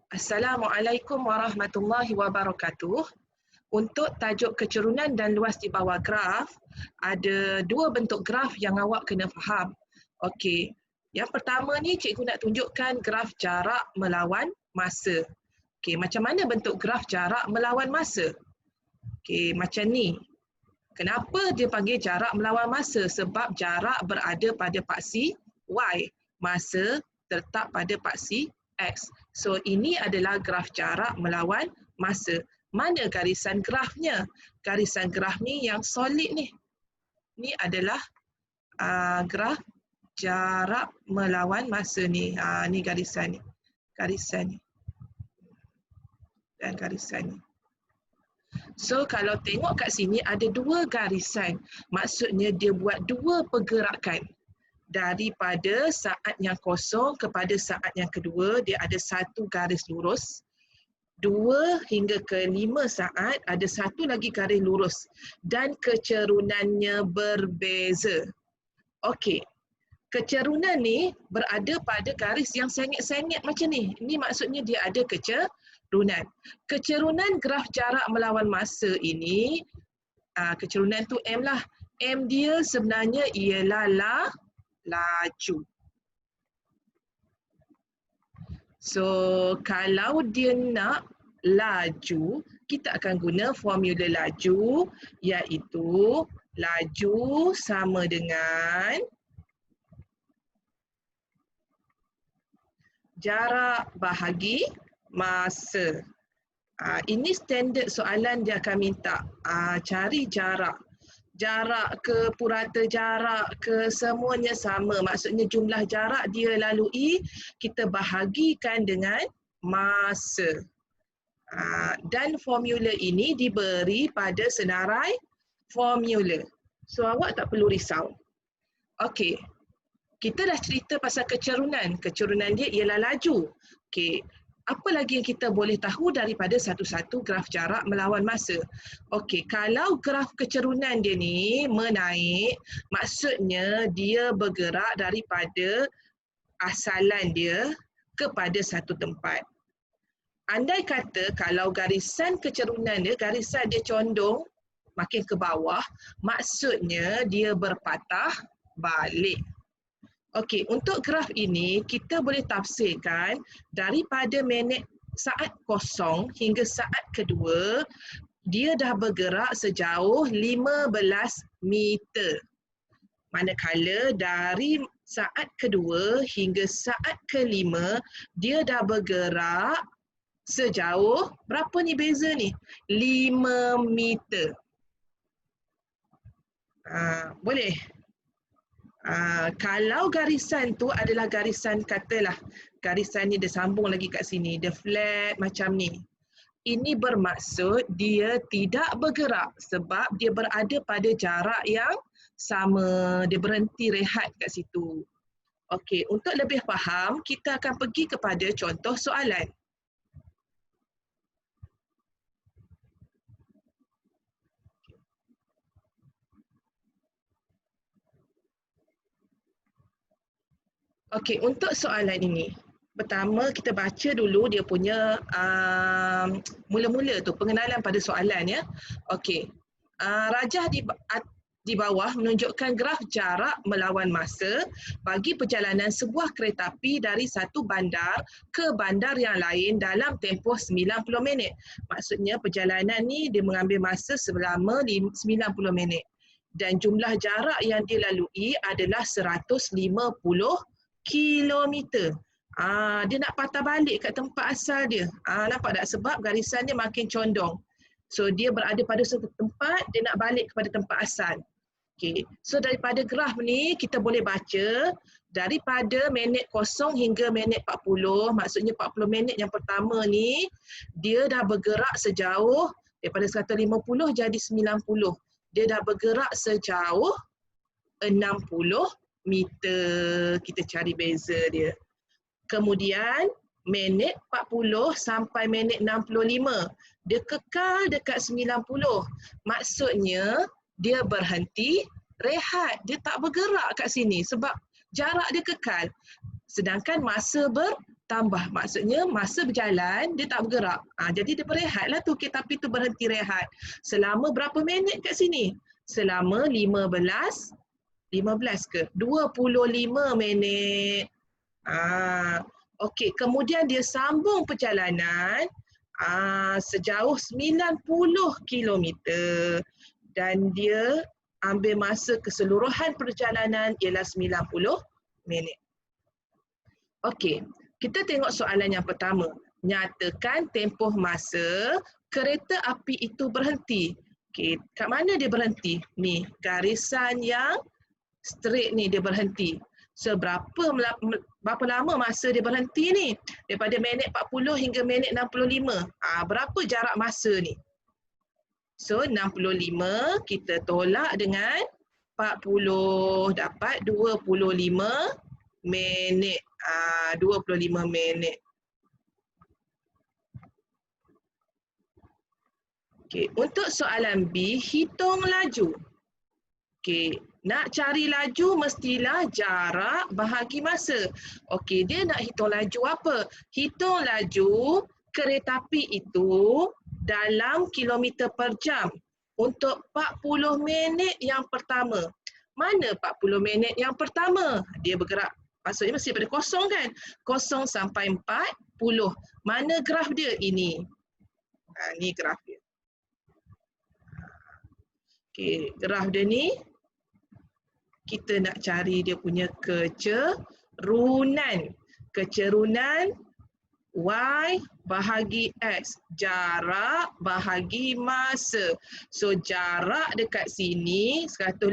Assalamualaikum warahmatullahi wabarakatuh. Untuk tajuk kecerunan dan luas di bawah graf, ada dua bentuk graf yang awak kena faham. Okey, yang pertama ni cikgu nak tunjukkan graf jarak melawan masa. Okey, macam mana bentuk graf jarak melawan masa? Okey, macam ni. Kenapa dia panggil jarak melawan masa? Sebab jarak berada pada paksi Y, masa terletak pada paksi X. So, ini adalah graf jarak melawan masa. Mana garisan grafnya? Garisan graf ni yang solid ni. Ni adalah graf jarak melawan masa ni. Ni garisan ni. Garisan ni. Dan garisan ni. So, kalau tengok kat sini ada dua garisan. Maksudnya dia buat dua pergerakan. Daripada saat yang kosong kepada saat yang kedua, dia ada satu garis lurus. 2 hingga ke 5 saat, ada satu lagi garis lurus. Dan kecerunannya berbeza. Okey, kecerunan ni berada pada garis yang sengit-sengit macam ni. Ini maksudnya dia ada kecerunan. Kecerunan graf jarak melawan masa ini, kecerunan tu M lah. M dia sebenarnya ialah laju. So, kalau dia nak laju, kita akan guna formula laju, iaitu laju sama dengan jarak bahagi masa. Ini standard soalan dia akan minta. Cari jarak. Jarak ke purata jarak ke semuanya sama. Maksudnya jumlah jarak dia lalui, kita bahagikan dengan masa. Dan formula ini diberi pada senarai formula. So, awak tak perlu risau. Okey, kita dah cerita pasal kecerunan. Kecerunan dia ialah laju. Okey, apa lagi yang kita boleh tahu daripada satu-satu graf jarak melawan masa? Okey, kalau graf kecerunan dia ni menaik, maksudnya dia bergerak daripada asalan dia kepada satu tempat. Andai kata kalau garisan kecerunan dia, garisan dia condong makin ke bawah, maksudnya dia berpatah balik. Okey, untuk graf ini kita boleh tafsirkan daripada saat kosong hingga saat kedua, dia dah bergerak sejauh 15 meter. Manakala dari saat kedua hingga saat kelima, dia dah bergerak sejauh, berapa ni beza ni? 5 meter. Boleh? Kalau garisan tu adalah garisan, katalah garisan ni dia sambung lagi kat sini, dia flat macam ni. Ini bermaksud dia tidak bergerak sebab dia berada pada jarak yang sama, dia berhenti rehat kat situ. Okey, untuk lebih faham, kita akan pergi kepada contoh soalan. Okey, untuk soalan ini, pertama kita baca dulu dia punya mula-mula tu, pengenalan pada soalan ya. Okey, rajah di bawah menunjukkan graf jarak melawan masa bagi perjalanan sebuah kereta api dari satu bandar ke bandar yang lain dalam tempoh 90 minit. Maksudnya perjalanan ni dia mengambil masa selama 90 minit. Dan jumlah jarak yang dilalui adalah 150 kilometer. Dia nak patah balik kat tempat asal dia. Nampak tak? Sebab garisan dia makin condong. So, dia berada pada satu tempat, dia nak balik kepada tempat asal. Okay. So, daripada graf ni, kita boleh baca daripada minit 0 hingga minit 40, maksudnya 40 minit yang pertama ni, dia dah bergerak sejauh, daripada 150 jadi 90. Dia dah bergerak sejauh 60 meter. Kita cari beza dia. Kemudian minit 40 sampai minit 65. Dia kekal dekat 90. Maksudnya dia berhenti rehat. Dia tak bergerak kat sini sebab jarak dia kekal. Sedangkan masa tambah. Maksudnya masa berjalan, dia tak bergerak. Jadi dia berehatlah tu, kereta api tu berhenti rehat. Selama berapa minit kat sini? Selama 15 ke? 25 minit. Okey, kemudian dia sambung perjalanan sejauh 90 kilometer dan dia ambil masa keseluruhan perjalanan ialah 90 minit. Okey, kita tengok soalan yang pertama. Nyatakan tempoh masa kereta api itu berhenti. Okey, kat mana dia berhenti? Ni, garisan yang straight ni dia berhenti. So, berapa lama masa dia berhenti ni? Daripada minit 40 hingga minit 65. Berapa jarak masa ni? So, 65 kita tolak dengan 40, dapat 25 minit. 25 minit. Okey, untuk soalan B, hitung laju. Okey, nak cari laju mestilah jarak bahagi masa. Okey, dia nak hitung laju apa? Hitung laju kereta api itu dalam kilometer per jam untuk 40 minit yang pertama. Mana 40 minit yang pertama? Dia bergerak. Maksudnya mesti pada kosong kan? 0 sampai 40. Mana graf dia? Ini. Ni graf dia. Okey, graf dia ni. Kita nak cari dia punya kecerunan. Kecerunan Y bahagi X. Jarak bahagi masa. So, jarak dekat sini 150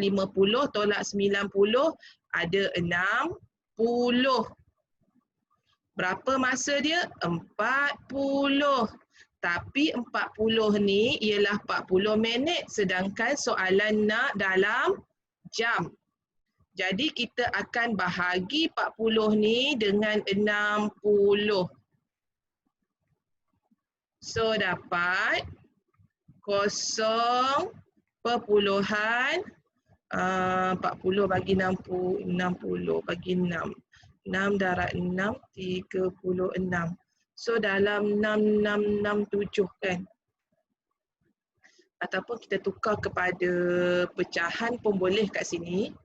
tolak 90 ada 60. Berapa masa dia? 40. Tapi 40 ni ialah 40 minit sedangkan soalan nak dalam jam. Jadi kita akan bahagi 40 ni dengan 60. So dapat 0 perpuluhan 40 bagi 60 bagi 6. 6 darab 6, 36. So dalam 6667 kan. Ataupun kita tukar kepada pecahan pun boleh kat sini.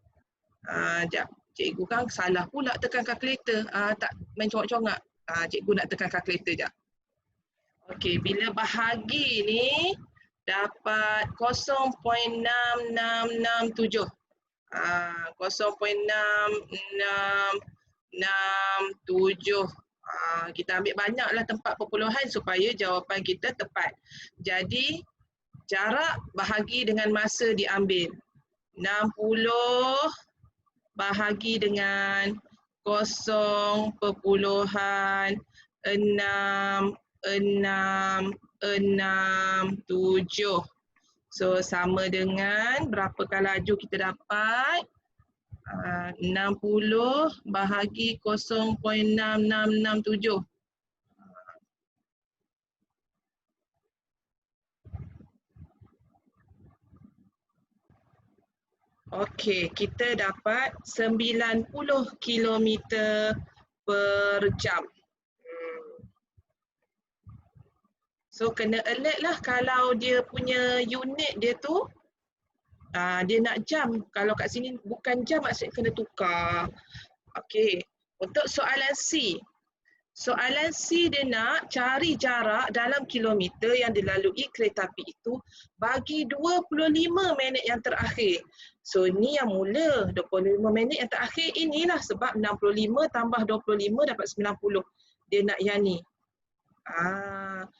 Sekejap, cikgu kan salah pula tekan kalkulator. Tak main congak-congak. Cikgu nak tekan kalkulator sekejap. Okey, bila bahagi ni dapat 0.6667. 0.6667. Kita ambil banyaklah tempat perpuluhan supaya jawapan kita tepat. Jadi, jarak bahagi dengan masa diambil. 60 bahagi dengan 0.66667. So, sama dengan berapakah laju kita dapat? 60 bahagi 0.6667. Okey, kita dapat 90 km per jam. So, kena alert lah kalau dia punya unit dia tu dia nak jam. Kalau kat sini bukan jam, maksudnya kena tukar. Okey, untuk soalan C. Soalan C dia nak cari jarak dalam kilometer yang dilalui kereta api itu bagi 25 minit yang terakhir. So, ni yang mula. 25 minit yang terakhir inilah sebab 65 tambah 25 dapat 90. Dia nak yang ni.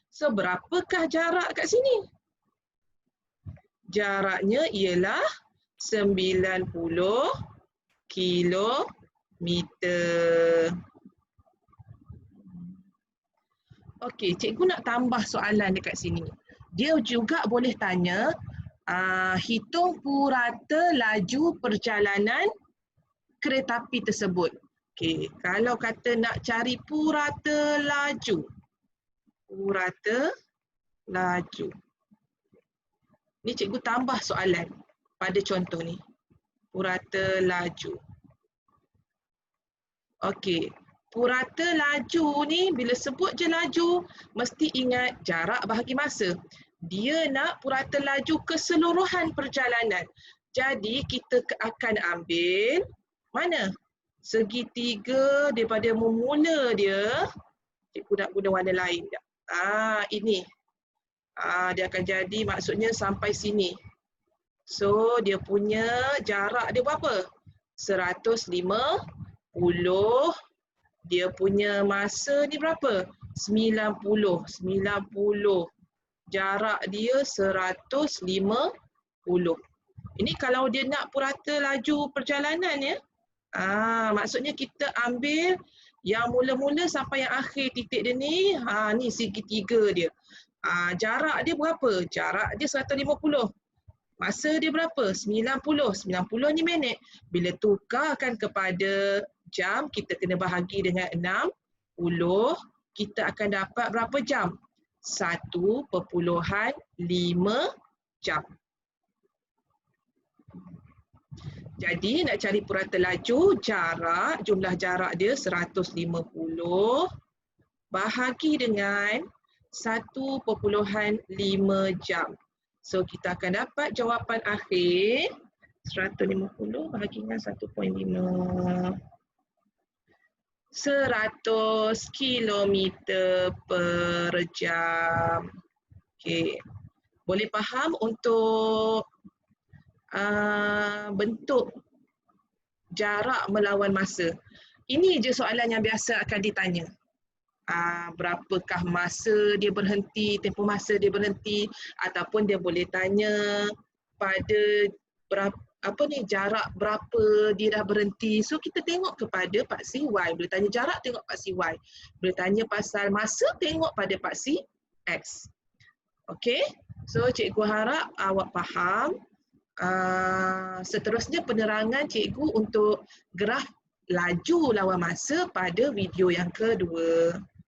So, berapakah jarak kat sini? Jaraknya ialah 90 kilometer. Okey, cikgu nak tambah soalan dekat sini. Dia juga boleh tanya, hitung purata laju perjalanan kereta api tersebut. Okey, kalau kata nak cari purata laju. Purata laju. Ni cikgu tambah soalan pada contoh ni. Purata laju. Okey. purata laju ni bila sebut je laju, mesti ingat jarak bahagi masa. Dia nak purata laju keseluruhan perjalanan. Jadi kita akan ambil mana? Segitiga daripada memula dia. Cikgu nak guna warna lain tak? Ini. Dia akan jadi maksudnya sampai sini. So dia punya jarak dia berapa? 150. Dia punya masa ni berapa? 90. Jarak dia 150. Ini kalau dia nak purata laju perjalanan ya. Maksudnya kita ambil yang mula-mula sampai yang akhir titik dia ni. Ni segitiga dia. Jarak dia berapa? Jarak dia 150. Masa dia berapa? 90. 90 ni minit. Bila tukarkan kepada jam, kita kena bahagi dengan 60. Kita akan dapat berapa jam? 1.5 jam. Jadi nak cari purata laju, jumlah jarak dia 150 bahagi dengan 1.5 jam. So kita akan dapat jawapan akhir 150 bahagi dengan 1.5. 100 km per jam. Okey. Boleh faham untuk bentuk jarak melawan masa. Ini je soalan yang biasa akan ditanya. Berapakah masa dia berhenti, tempoh masa dia berhenti, ataupun dia boleh tanya pada jarak berapa dia dah berhenti. So kita tengok kepada paksi Y. Boleh tanya jarak, tengok paksi Y. Boleh tanya pasal masa, tengok pada paksi X. Okey? So cikgu harap awak faham. Seterusnya penerangan cikgu untuk graf laju lawan masa pada video yang kedua.